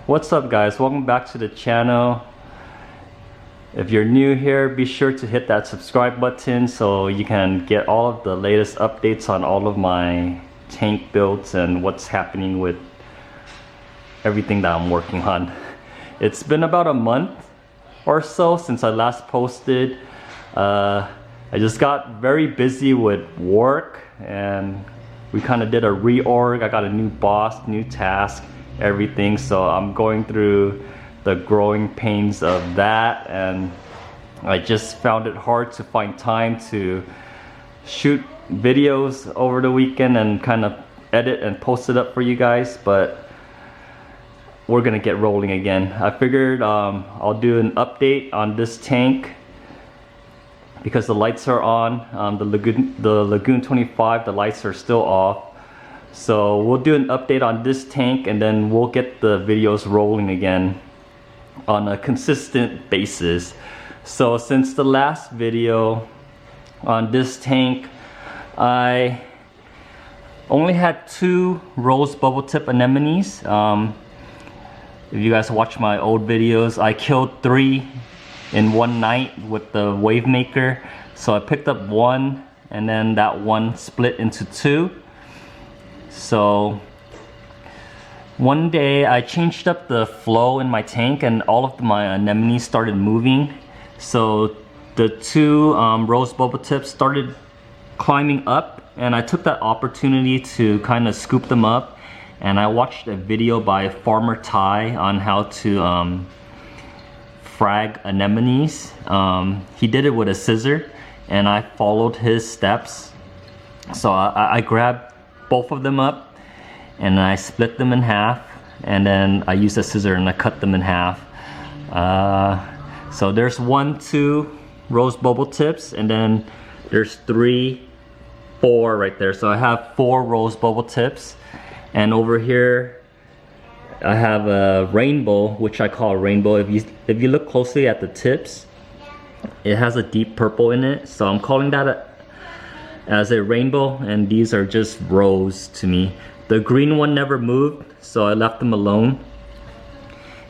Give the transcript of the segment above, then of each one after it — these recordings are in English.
What's up guys, welcome back to the channel. If you're new here, be sure to hit that subscribe button so you can get all of the latest updates on all of my tank builds and what's happening with everything that I'm working on. It's been about a month or so since I last posted. I just got very busy with work and we kind of did a reorg. I got a new boss, new task, everything, so I'm going through the growing pains of that, and I just found it hard to find time to shoot videos over the weekend and kind of edit and post it up for you guys, but we're gonna get rolling again. I figured I'll do an update on this tank because the lights are on. The Lagoon 25, the lights are still off. So we'll do an update on this tank and then we'll get the videos rolling again on a consistent basis. So since the last video on this tank, I only had 2 rose bubble tip anemones. If you guys watch my old videos, I killed 3 in one night with the wave maker. So I picked up 1 and then that 1 split into 2. So one day I changed up the flow in my tank and all of my anemones started moving. So the 2 rose bubble tips started climbing up, and I took that opportunity to kind of scoop them up. And I watched a video by Farmer Ty on how to frag anemones. He did it with a scissor and I followed his steps. So I grabbed both of them up and I split them in half, and then I used a scissor and I cut them in half. So there's 1, 2 rose bubble tips, and then there's 3, 4 right there. So I have 4 rose bubble tips, and over here I have a rainbow, which I call a rainbow. If you look closely at the tips, it has a deep purple in it, so I'm calling that as a rainbow, and these are just rose to me. The green one never moved, so I left them alone.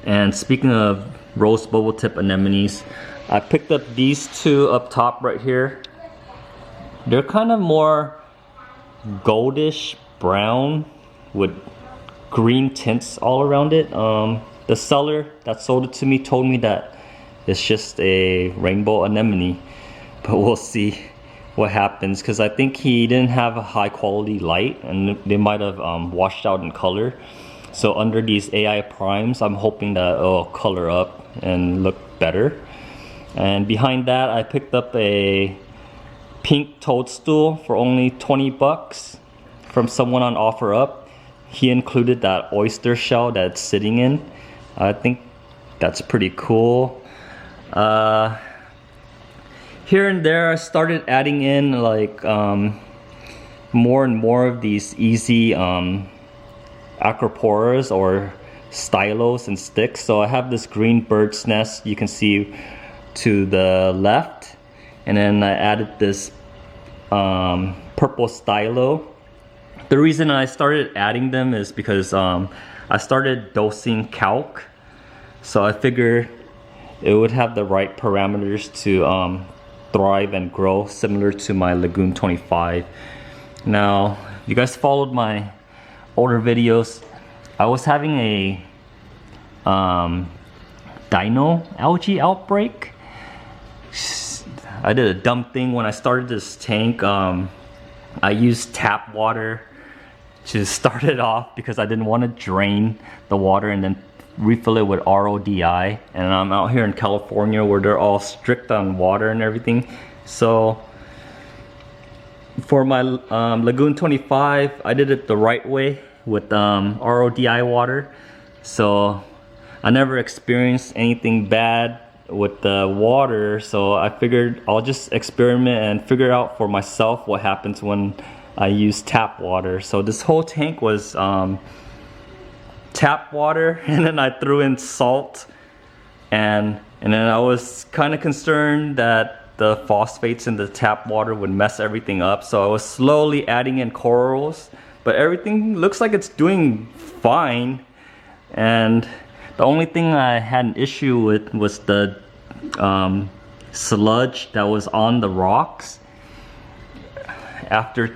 And speaking of rose bubble tip anemones, I picked up these 2 up top right here. They're kind of more goldish brown with green tints all around it. The seller that sold it to me told me that it's just a rainbow anemone, but we'll see what happens, because I think he didn't have a high quality light and they might have washed out in color. So under these AI primes, I'm hoping that it'll color up and look better. And behind that, I picked up a pink toadstool for only 20 bucks from someone on OfferUp. He included that oyster shell that it's sitting in. I think that's pretty cool. Here and there I started adding in like more and more of these easy acroporas or stylos and sticks. So I have this green bird's nest you can see to the left, and then I added this purple stylo. The reason I started adding them is because I started dosing calc, so I figured it would have the right parameters to thrive and grow similar to my Lagoon 25. Now, if you guys followed my older videos, I was having a dino algae outbreak. I did a dumb thing when I started this tank. I used tap water to start it off because I didn't want to drain the water and then refill it with RODI, and I'm out here in California where they're all strict on water and everything. So for my Lagoon 25, I did it the right way with RODI water, so I never experienced anything bad with the water. So I figured I'll just experiment and figure out for myself what happens when I use tap water. So this whole tank was tap water, and then I threw in salt, and then I was kind of concerned that the phosphates in the tap water would mess everything up. So I was slowly adding in corals, but everything looks like it's doing fine. And The only thing I had an issue with was the sludge that was on the rocks. After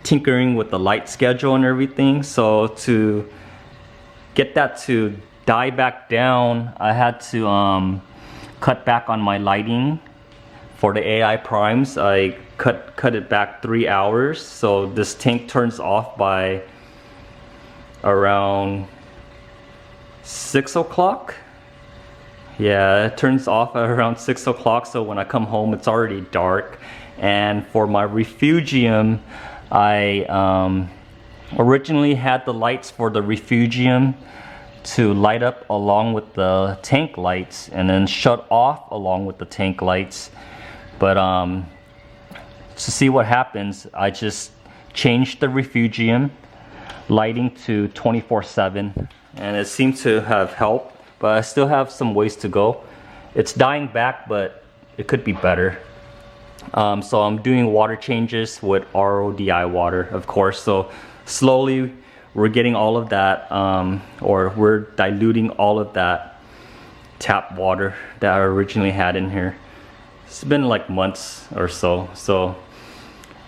tinkering with the light schedule and everything, so to get that to die back down, I had to cut back on my lighting for the AI primes. I cut it back 3 hours, so this tank turns off by around 6 o'clock. Yeah, it turns off at around 6 o'clock, so when I come home it's already dark. And for my refugium, I originally had the lights for the refugium to light up along with the tank lights and then shut off along with the tank lights. But to see what happens, I just changed the refugium lighting to 24/7, and it seems to have helped, but I still have some ways to go. It's dying back, but it could be better. So I'm doing water changes with RODI water, of course. So slowly we're getting all of that, or we're diluting all of that tap water that I originally had in here. It's been like months or so, so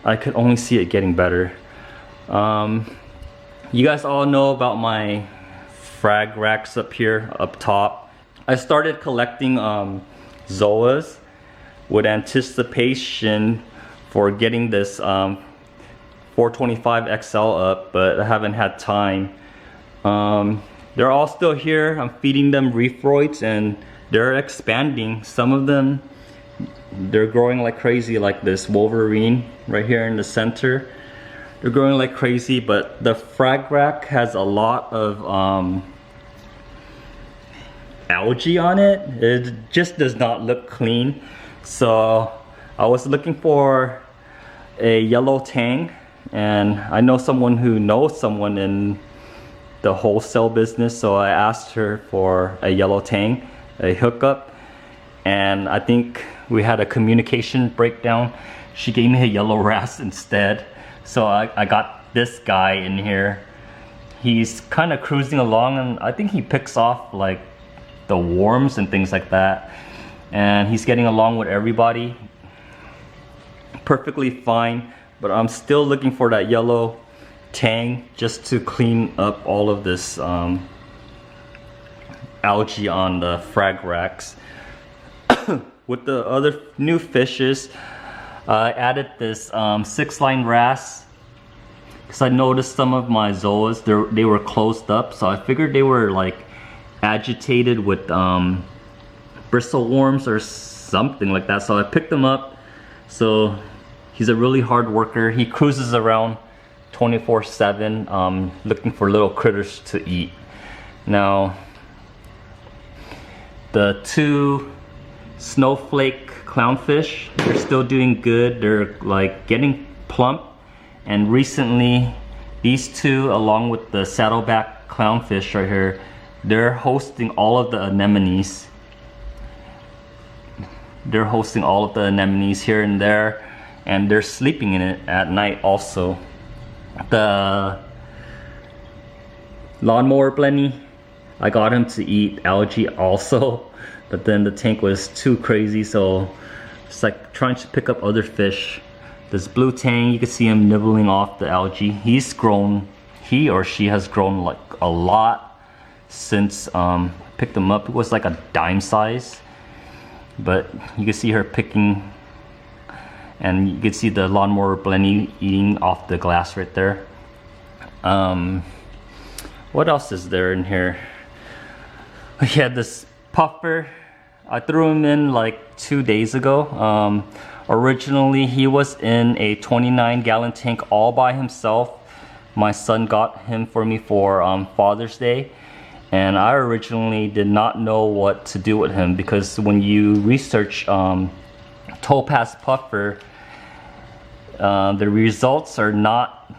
I could only see it getting better. You guys all know about my frag racks up here, up top. I started collecting zoas with anticipation for getting this 425 XL up, but I haven't had time. They're all still here. I'm feeding them reefroids and they're expanding. Some of them, they're growing like crazy, like this Wolverine right here in the center. They're growing like crazy, but the frag rack has a lot of algae on it. It just does not look clean. So I was looking for a yellow tang, and I know someone who knows someone in the wholesale business, so I asked her for a yellow tang, a hookup, and I think we had a communication breakdown. She gave me a yellow wrasse instead, so I got this guy in here. He's kind of cruising along, and I think he picks off like the worms and things like that, and he's getting along with everybody perfectly fine. But I'm still looking for that yellow tang just to clean up all of this algae on the frag racks. With the other new fishes, I added this 6-line wrasse because I noticed some of my zoas, they were closed up, so I figured they were like agitated with bristle worms or something like that. So I picked them up. So he's a really hard worker. He cruises around 24/7 looking for little critters to eat. Now the 2 snowflake clownfish, they're still doing good. They're like getting plump, and recently these 2 along with the saddleback clownfish right here, they're hosting all of the anemones. They're hosting all of the anemones here and there, and they're sleeping in it at night also. The lawnmower blenny, I got him to eat algae also, but then the tank was too crazy, so it's like trying to pick up other fish. This blue tang, you can see him nibbling off the algae. He's grown, he or she has grown like a lot since I picked him up. It was like a dime size, but you can see her picking, and you can see the lawnmower blenny eating off the glass right there. What else is there in here? We had this puffer. I threw him in like 2 days ago. Originally he was in a 29-gallon tank all by himself. My son got him for me for Father's Day, and I originally did not know what to do with him, because when you research topaz puffer, the results are not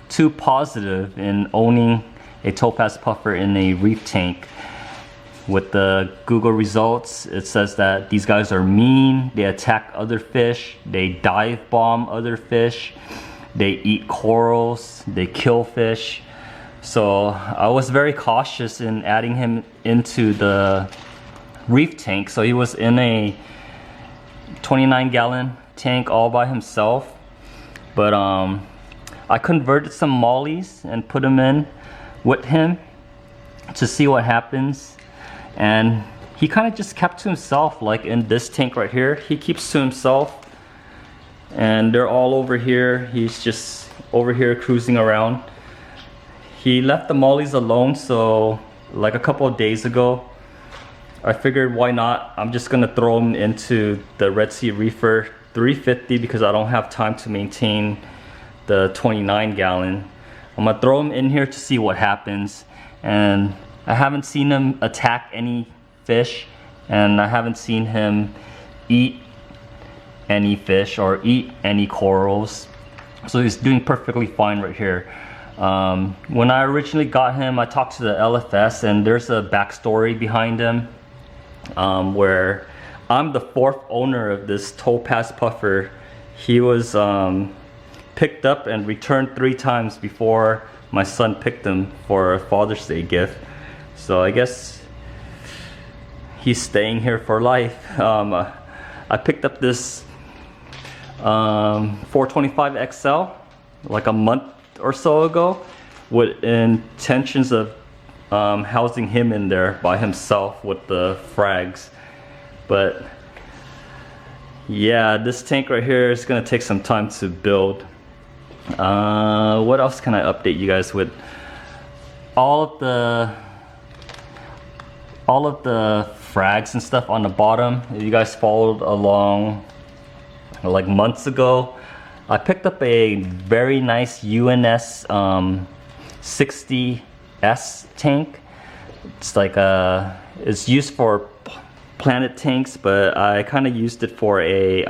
too positive in owning a topaz puffer in a reef tank. With the Google results, it says that these guys are mean, they attack other fish, they dive bomb other fish, they eat corals, they kill fish. So I was very cautious in adding him into the reef tank. So he was in a 29-gallon tank all by himself. But I converted some mollies and put them in with him to see what happens. And he kind of just kept to himself, like in this tank right here. He keeps to himself. And they're all over here. He's just over here cruising around. He left the mollies alone, so like a couple of days ago, I figured why not? I'm just gonna throw him into the Red Sea Reefer 350 because I don't have time to maintain the 29-gallon. I'm gonna throw him in here to see what happens. And I haven't seen him attack any fish, and I haven't seen him eat any fish or eat any corals. So he's doing perfectly fine right here. When I originally got him, I talked to the LFS, and there's a backstory behind him where I'm the 4th owner of this topaz puffer. He was picked up and returned 3 times before my son picked him for a Father's Day gift. So I guess he's staying here for life. I picked up this 425 XL like a month or so ago with intentions of housing him in there by himself with the frags. But yeah, this tank right here is gonna take some time to build. What else can I update you guys with? All of the frags and stuff on the bottom, if you guys followed along like months ago, I picked up a very nice UNS 60S tank. It's like it's used for planet tanks, but I kind of used it for a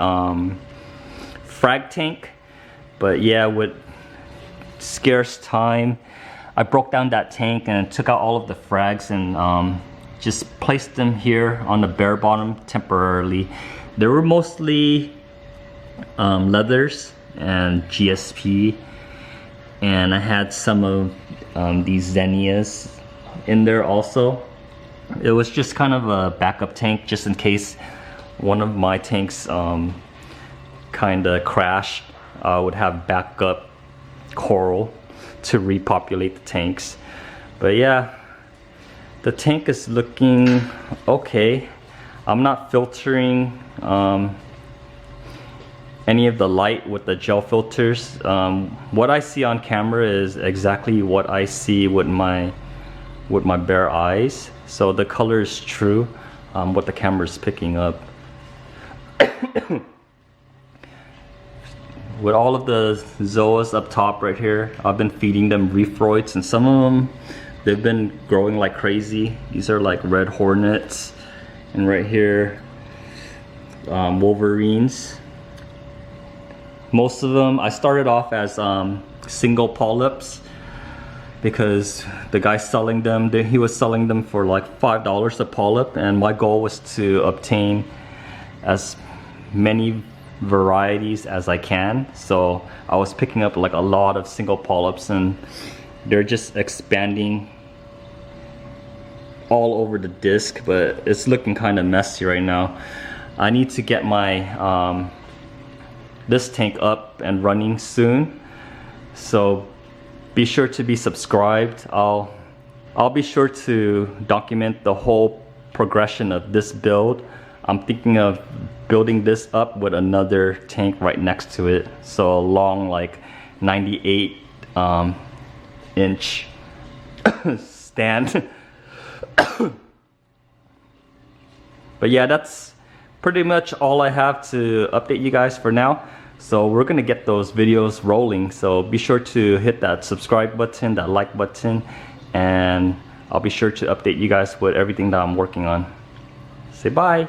frag tank. But yeah, with scarce time, I broke down that tank and took out all of the frags and just placed them here on the bare bottom temporarily. They were mostly leathers and GSP, and I had some of these Xenias in there also. It was just kind of a backup tank just in case one of my tanks kind of crashed. I would have backup coral to repopulate the tanks. But yeah, the tank is looking okay. I'm not filtering any of the light with the gel filters. What I see on camera is exactly what I see with my bare eyes. So the color is true, what the camera is picking up. With all of the zoas up top right here, I've been feeding them reefroids, and some of them, they've been growing like crazy. These are like red hornets, and right here, wolverines. Most of them, I started off as single polyps because the guy selling them, he was selling them for like $5 a polyp, and my goal was to obtain as many varieties as I can. So I was picking up like a lot of single polyps, and they're just expanding all over the disc, but it's looking kind of messy right now. I need to get my this tank up and running soon, so be sure to be subscribed. I'll be sure to document the whole progression of this build. I'm thinking of building this up with another tank right next to it, so a long like 98 inch stand. But yeah, that's pretty much all I have to update you guys for now. So we're gonna get those videos rolling, so be sure to hit that subscribe button, that like button, and I'll be sure to update you guys with everything that I'm working on. Say bye.